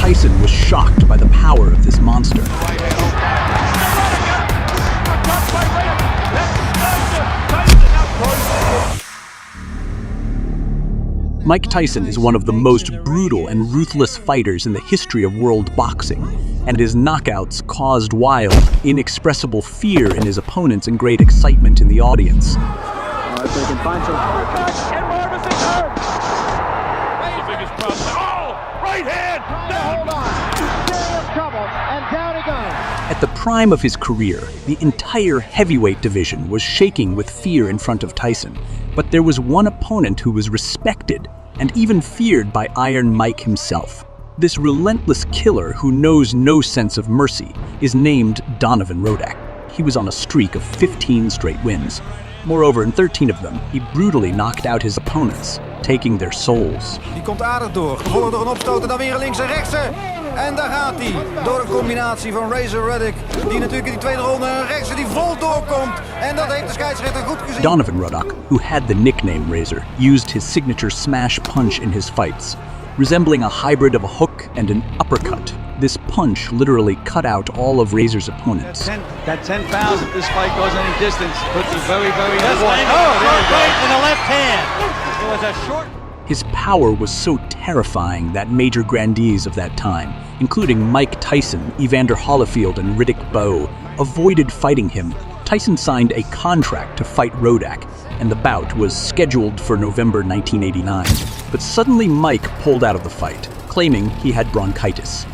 Tyson was shocked by the power of this monster. Mike Tyson is one of the most brutal and ruthless fighters in the history of world boxing, and his knockouts caused wild, inexpressible fear in his opponents and great excitement in the audience. If they can find some... Right hand! Hold on! Serious trouble, and down he goes. At the prime of his career, the entire heavyweight division was shaking with fear in front of Tyson. But there was one opponent who was respected and even feared by Iron Mike himself. This relentless killer who knows no sense of mercy is named Donovan Ruddock. He was on a streak of 15 straight wins. Moreover, in 13 of them, he brutally knocked out his opponents, taking their souls. Die komt aardig door, gevolgd door een opstoot en dan weer een links en rechtse. En daar gaat hij, door een combinatie van Ruddock, die natuurlijk in die tweede ronde een rechtse die vol doorkomt. En dat heeft de scheidsrechter goed gezien. Donovan Ruddock, who had the nickname Razor, used his signature smash punch in his fights. Resembling a hybrid of a hook and an uppercut, this punch literally cut out all of Razor's opponents. That 10 pounds, if this fight goes any distance, puts him very, very Just landed right in the left hand. It was a short... His power was so terrifying that major grandees of that time, including Mike Tyson, Evander Holyfield, and Ruddock Bowe, avoided fighting him. Tyson signed a contract to fight Ruddock, and the bout was scheduled for November 1989. But suddenly Mike pulled out of the fight, claiming he had bronchitis.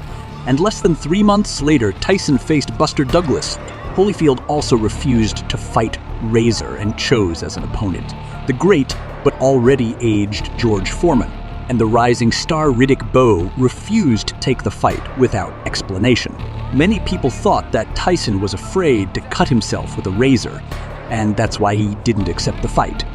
And less than 3 months later, Tyson faced Buster Douglas. Holyfield also refused to fight Razor and chose as an opponent the great but already aged George Foreman, and the rising star Ruddock Bowe refused to take the fight without explanation. Many people thought that Tyson was afraid to cut himself with a razor, and that's why he didn't accept the fight.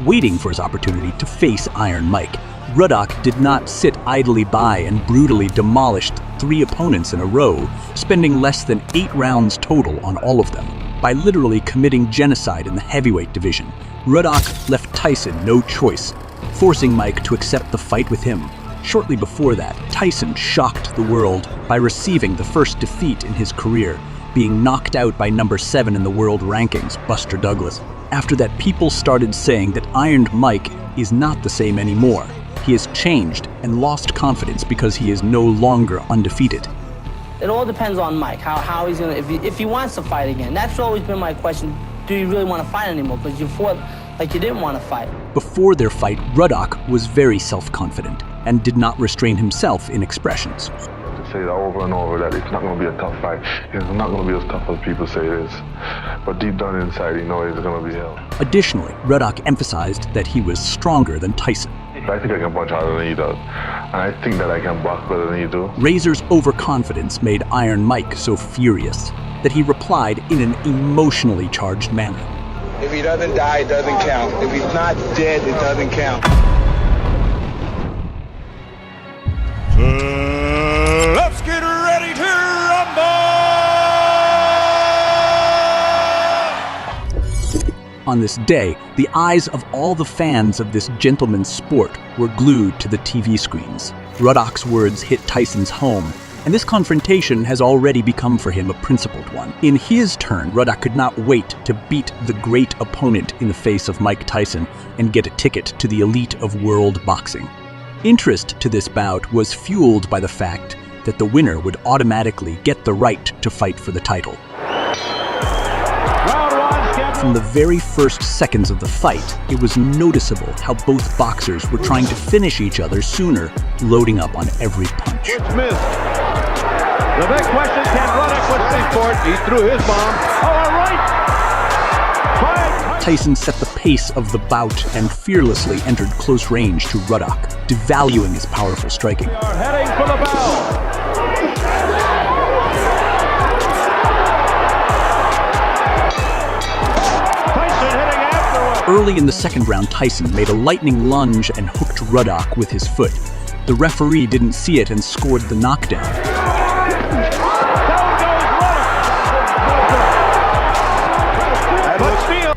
Waiting for his opportunity to face Iron Mike, Ruddock did not sit idly by and brutally demolished 3 opponents in a row, spending less than 8 rounds total on all of them. By literally committing genocide in the heavyweight division, Ruddock left Tyson no choice, forcing Mike to accept the fight with him. Shortly before that, Tyson shocked the world by receiving the first defeat in his career, being knocked out by number 7 in the world rankings, Buster Douglas. After that, people started saying that Iron Mike is not the same anymore. He has changed and lost confidence because he is no longer undefeated. It all depends on Mike, how he's gonna, if he wants to fight again. That's always been my question. Do you really want to fight anymore? Because you fought like you didn't want to fight. Before their fight, Ruddock was very self-confident and did not restrain himself in expressions. To say that over and over that it's not going to be a tough fight. It's not going to be as tough as people say it is. But deep down inside, he knows it's going to be hell. Additionally, Ruddock emphasized that he was stronger than Tyson. I think I can punch harder than he does. And I think that I can box better than he do. Razor's overconfidence made Iron Mike so furious that he replied in an emotionally charged manner. If he doesn't die, it doesn't count. If he's not dead, it doesn't count. Let's get ready to rumble! On this day, the eyes of all the fans of this gentleman's sport were glued to the TV screens. Ruddock's words hit Tyson's home, and this confrontation has already become for him a principled one. In his turn, Ruddock could not wait to beat the great opponent in the face of Mike Tyson and get a ticket to the elite of world boxing. Interest to this bout was fueled by the fact that the winner would automatically get the right to fight for the title. From the very first seconds of the fight, it was noticeable how both boxers were trying to finish each other sooner, loading up on every punch. It's missed. The big question, can Ruddock withstand for it? He threw his bomb. Oh, all right! Tyson set the pace of the bout and fearlessly entered close range to Ruddock, devaluing his powerful striking. We are heading for the bell. Early in the second round, Tyson made a lightning lunge and hooked Ruddock with his foot. The referee didn't see it and scored the knockdown.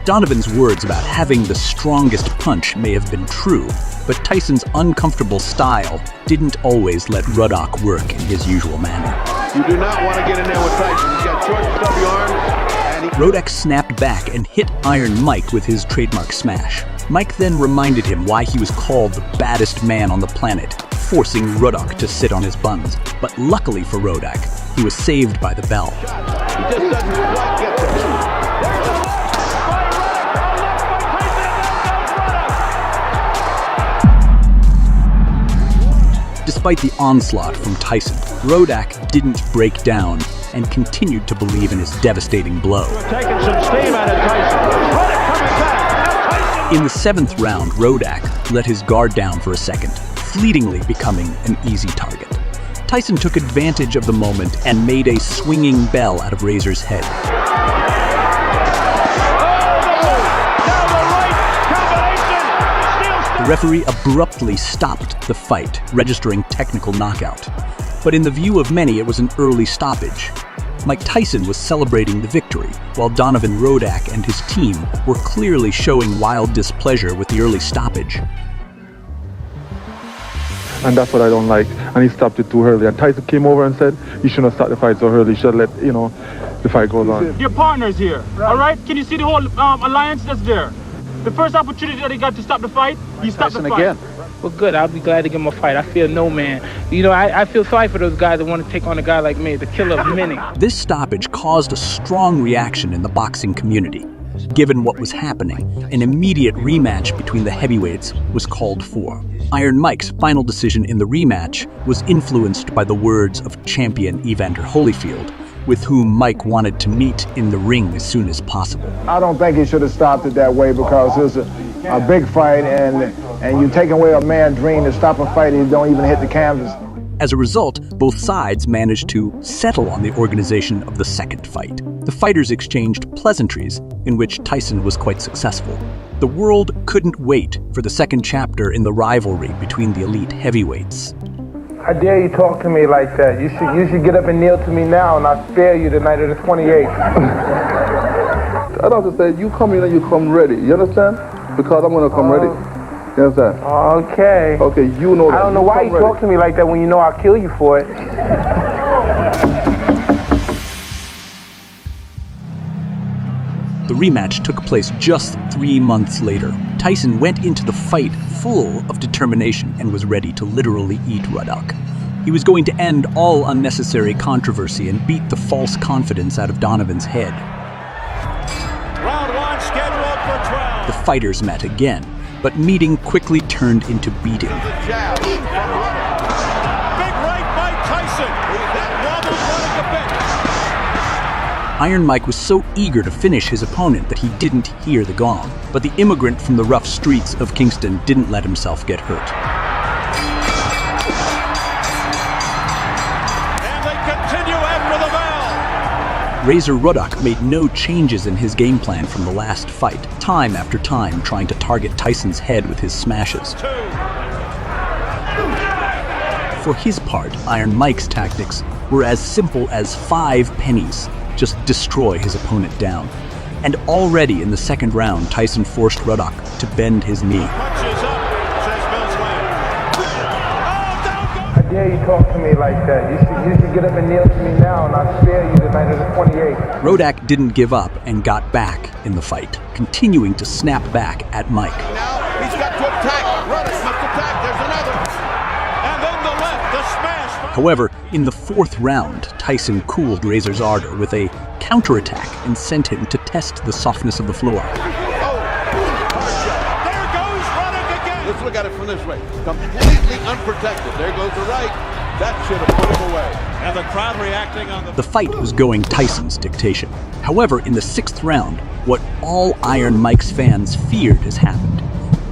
Donovan's words about having the strongest punch may have been true, but Tyson's uncomfortable style didn't always let Ruddock work in his usual manner. You do not want to get in there with Tyson. He's got short, stubby arms. Ruddock snapped back and hit Iron Mike with his trademark smash. Mike then reminded him why he was called the baddest man on the planet, forcing Ruddock to sit on his buns. But luckily for Ruddock, he was saved by the bell. He just doesn't quite get there. Despite the onslaught from Tyson, Ruddock didn't break down and continued to believe in his devastating blow. Taking some steam out of Tyson. Ruddock coming back. Now Tyson. In the 7th round, Ruddock let his guard down for a second, fleetingly becoming an easy target. Tyson took advantage of the moment and made a swinging bell out of Razor's head. The referee abruptly stopped the fight, registering technical knockout. But in the view of many, it was an early stoppage. Mike Tyson was celebrating the victory, while Donovan Ruddock and his team were clearly showing wild displeasure with the early stoppage. And that's what I don't like. And he stopped it too early. And Tyson came over and said, you shouldn't have stopped the fight so early. You should let, the fight go on. Your partner's here, all right? Can you see the whole alliance that's there? The first opportunity that he got to stop the fight, he stopped the fight. Again. Well, good. I'll be glad to give him a fight. I fear no man. I feel sorry for those guys that want to take on a guy like me, the killer of many. This stoppage caused a strong reaction in the boxing community. Given what was happening, an immediate rematch between the heavyweights was called for. Iron Mike's final decision in the rematch was influenced by the words of champion Evander Holyfield, with whom Mike wanted to meet in the ring as soon as possible. I don't think he should have stopped it that way because it was a big fight and you take away a man's dream to stop a fight and you don't even hit the canvas. As a result, both sides managed to settle on the organization of the second fight. The fighters exchanged pleasantries, in which Tyson was quite successful. The world couldn't wait for the second chapter in the rivalry between the elite heavyweights. How dare you talk to me like that? You should get up and kneel to me now and I'll spare you the night of the 28th. I don't have to say, you come in and you come ready. You understand? Because I'm going to come ready. You understand? Okay. Okay, you know that. I don't know why you talk to me like that when you know I'll kill you for it. The rematch took place just 3 months later. Tyson went into the fight full of determination and was ready to literally eat Ruddock. He was going to end all unnecessary controversy and beat the false confidence out of Donovan's head. Round 1 scheduled for 12. The fighters met again, but meeting quickly turned into beating. The jab from Ruddock. Big right by Tyson. That wobbles Ruddock a bit. Iron Mike was so eager to finish his opponent that he didn't hear the gong. But the immigrant from the rough streets of Kingston didn't let himself get hurt. And they continue after the bell. Razor Ruddock made no changes in his game plan from the last fight, time after time trying to target Tyson's head with his smashes. For his part, Iron Mike's tactics were as simple as 5 pennies. Just destroy his opponent down. And already in the second round, Tyson forced Ruddock to bend his knee. Punches up, says Bill Swain. How dare you talk to me like that? You should get up and kneel to me now and I'll spare you the night of the 28th. Ruddock didn't give up and got back in the fight, continuing to snap back at Mike. Now he's got to attack. Ruddock must attack. There's another. And then the left, the smash. However, in the 4th round, Tyson cooled Razor's ardor with a counterattack and sent him to test the softness of the floor. There goes Ruddock again. Let's look at it from this way. Completely unprotected. There goes the right. That should have put him away. And the crowd reacting on the... The fight was going Tyson's dictation. However, in the 6th round, what all Iron Mike's fans feared has happened.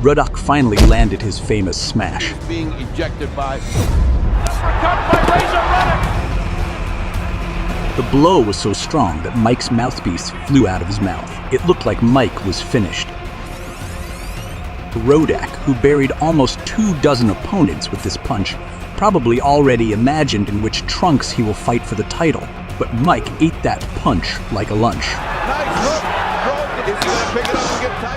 Ruddock finally landed his famous smash. Being ejected by... Uppercut by Razor Ruddock. The blow was so strong that Mike's mouthpiece flew out of his mouth. It looked like Mike was finished. Ruddock, who buried almost 24 opponents with this punch, probably already imagined in which trunks he will fight for the title. But Mike ate that punch like a lunch. Nice hook.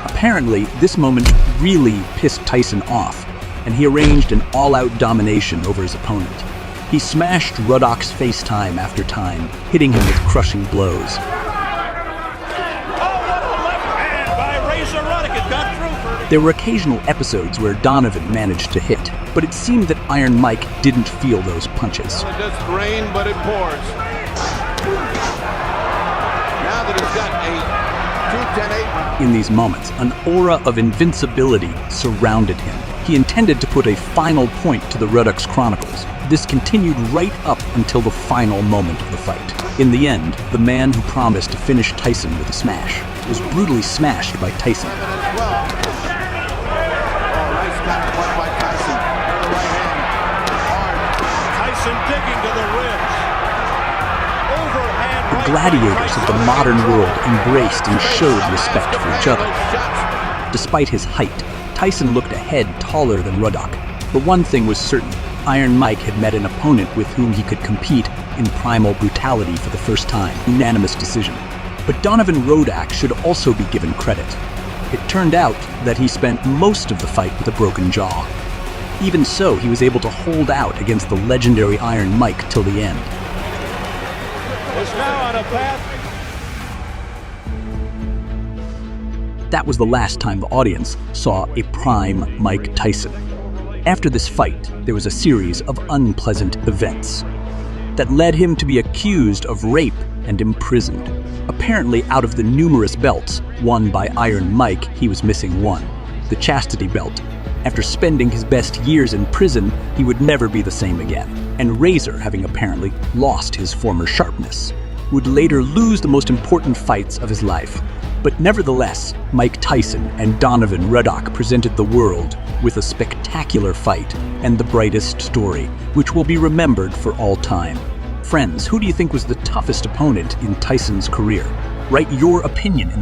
Apparently, this moment really pissed Tyson off, and he arranged an all-out domination over his opponent. He smashed Ruddock's face time after time, hitting him with crushing blows. There were occasional episodes where Donovan managed to hit, but it seemed that Iron Mike didn't feel those punches. It doesn't rain, but it pours. Now that he's got a 2-10-8. In these moments, an aura of invincibility surrounded him. He intended to put a final point to the Ruddock's chronicles. This continued right up until the final moment of the fight. In the end, the man who promised to finish Tyson with a smash was brutally smashed by Tyson. The gladiators of the modern world embraced and showed respect for each other. Despite his height, Tyson looked a head taller than Ruddock, but one thing was certain: Iron Mike had met an opponent with whom he could compete in primal brutality for the first time. Unanimous decision. But Donovan Ruddock should also be given credit. It turned out that he spent most of the fight with a broken jaw. Even so, he was able to hold out against the legendary Iron Mike till the end. Now on a path. That was the last time the audience saw a prime Mike Tyson. After this fight, there was a series of unpleasant events that led him to be accused of rape and imprisoned. Apparently, out of the numerous belts won by Iron Mike, he was missing one: the chastity belt. After spending his best years in prison, he would never be the same again. And Razor, having apparently lost his former sharpness, would later lose the most important fights of his life. But nevertheless, Mike Tyson and Donovan Ruddock presented the world with a spectacular fight and the brightest story, which will be remembered for all time. Friends, who do you think was the toughest opponent in Tyson's career? Write your opinion in the